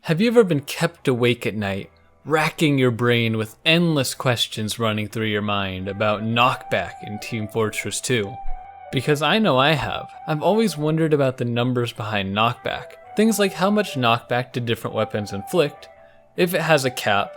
Have you ever been kept awake at night, racking your brain with endless questions running through your mind about Knockback in Team Fortress 2? Because I know I have. I've always wondered about the numbers behind Knockback. Things like how much knockback do different weapons inflict, if it has a cap,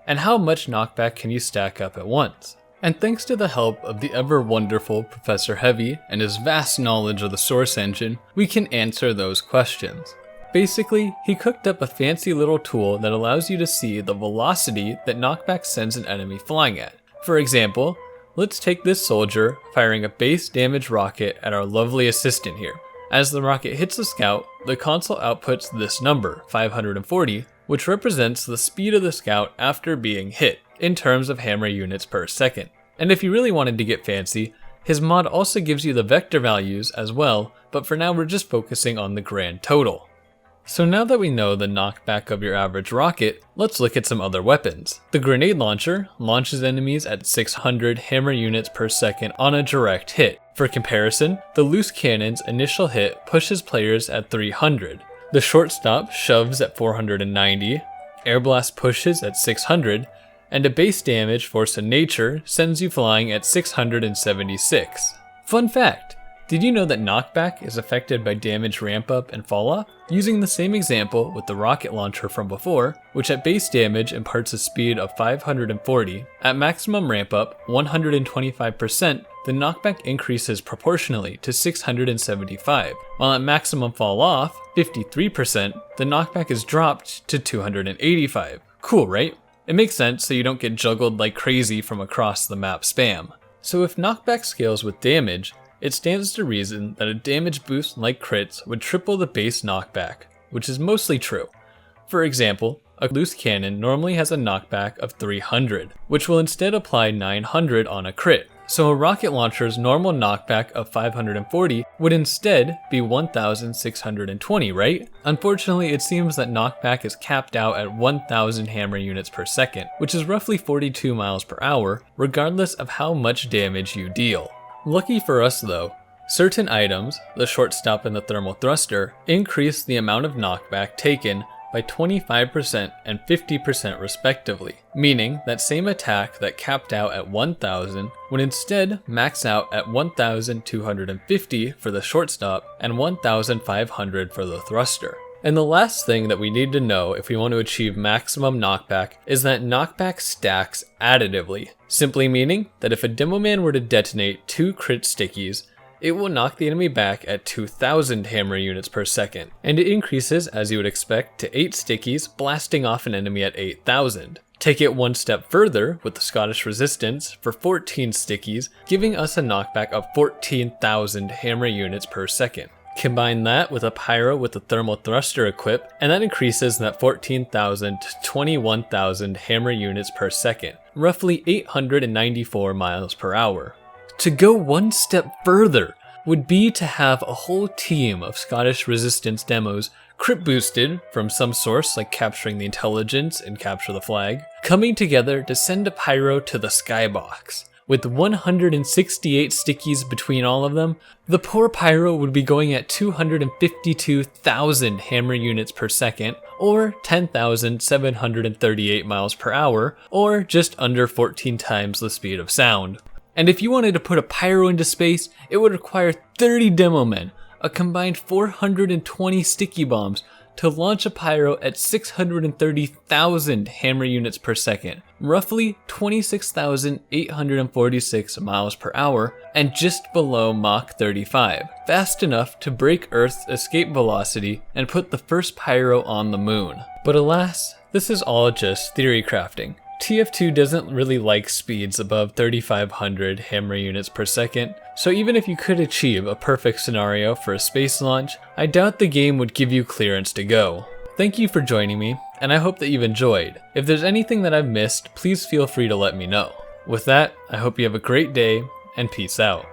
and how much knockback can you stack up at once. And thanks to the help of the ever wonderful Professor Heavy and his vast knowledge of the Source Engine, we can answer those questions. Basically, he cooked up a fancy little tool that allows you to see the velocity that knockback sends an enemy flying at. For example, let's take this soldier firing a base damage rocket at our lovely assistant here. As the rocket hits the scout, the console outputs this number, 540, which represents the speed of the scout after being hit, in terms of hammer units per second. And if you really wanted to get fancy, his mod also gives you the vector values as well, but for now we're just focusing on the grand total. So now that we know the knockback of your average rocket, let's look at some other weapons. The grenade launcher launches enemies at 600 hammer units per second on a direct hit. For comparison, the loose cannon's initial hit pushes players at 300. The shortstop shoves at 490, air blast pushes at 600, and a base damage force of nature sends you flying at 676. Fun fact! Did you know that knockback is affected by damage ramp up and fall off? Using the same example with the rocket launcher from before, which at base damage imparts a speed of 540, at maximum ramp up, 125%, the knockback increases proportionally to 675, while at maximum fall off, 53%, the knockback is dropped to 285. Cool, right? It makes sense so you don't get juggled like crazy from across the map spam. So if knockback scales with damage, it stands to reason that a damage boost like crits would triple the base knockback, which is mostly true. For example, a loose cannon normally has a knockback of 300, which will instead apply 900 on a crit. So a rocket launcher's normal knockback of 540 would instead be 1620, right? Unfortunately, it seems that knockback is capped out at 1000 hammer units per second, which is roughly 42 miles per hour, regardless of how much damage you deal. Lucky for us though, certain items, the shortstop and the thermal thruster, increase the amount of knockback taken by 25% and 50% respectively, meaning that same attack that capped out at 1000 would instead max out at 1250 for the shortstop and 1500 for the thruster. And the last thing that we need to know if we want to achieve maximum knockback is that knockback stacks additively, simply meaning that if a demo man were to detonate 2 crit stickies, it will knock the enemy back at 2000 hammer units per second, and it increases as you would expect to 8 stickies blasting off an enemy at 8000. Take it one step further with the Scottish Resistance for 14 stickies, giving us a knockback of 14,000 hammer units per second. Combine that with a pyro with the thermal thruster equip, and that increases that 14,000 to 21,000 hammer units per second, roughly 894 miles per hour. To go one step further would be to have a whole team of Scottish Resistance demos crit boosted from some source like capturing the intelligence and capture the flag, coming together to send a pyro to the skybox. With 168 stickies between all of them, the poor pyro would be going at 252,000 hammer units per second, or 10,738 miles per hour, or just under 14 times the speed of sound. And if you wanted to put a pyro into space, it would require 30 demo men, a combined 420 sticky bombs, to launch a pyro at 630,000 hammer units per second, roughly 26,846 miles per hour, and just below Mach 35, fast enough to break Earth's escape velocity and put the first pyro on the moon. But alas, this is all just theory crafting. TF2 doesn't really like speeds above 3,500 hammer units per second, so even if you could achieve a perfect scenario for a space launch, I doubt the game would give you clearance to go. Thank you for joining me, and I hope that you've enjoyed. If there's anything that I've missed, please feel free to let me know. With that, I hope you have a great day, and peace out.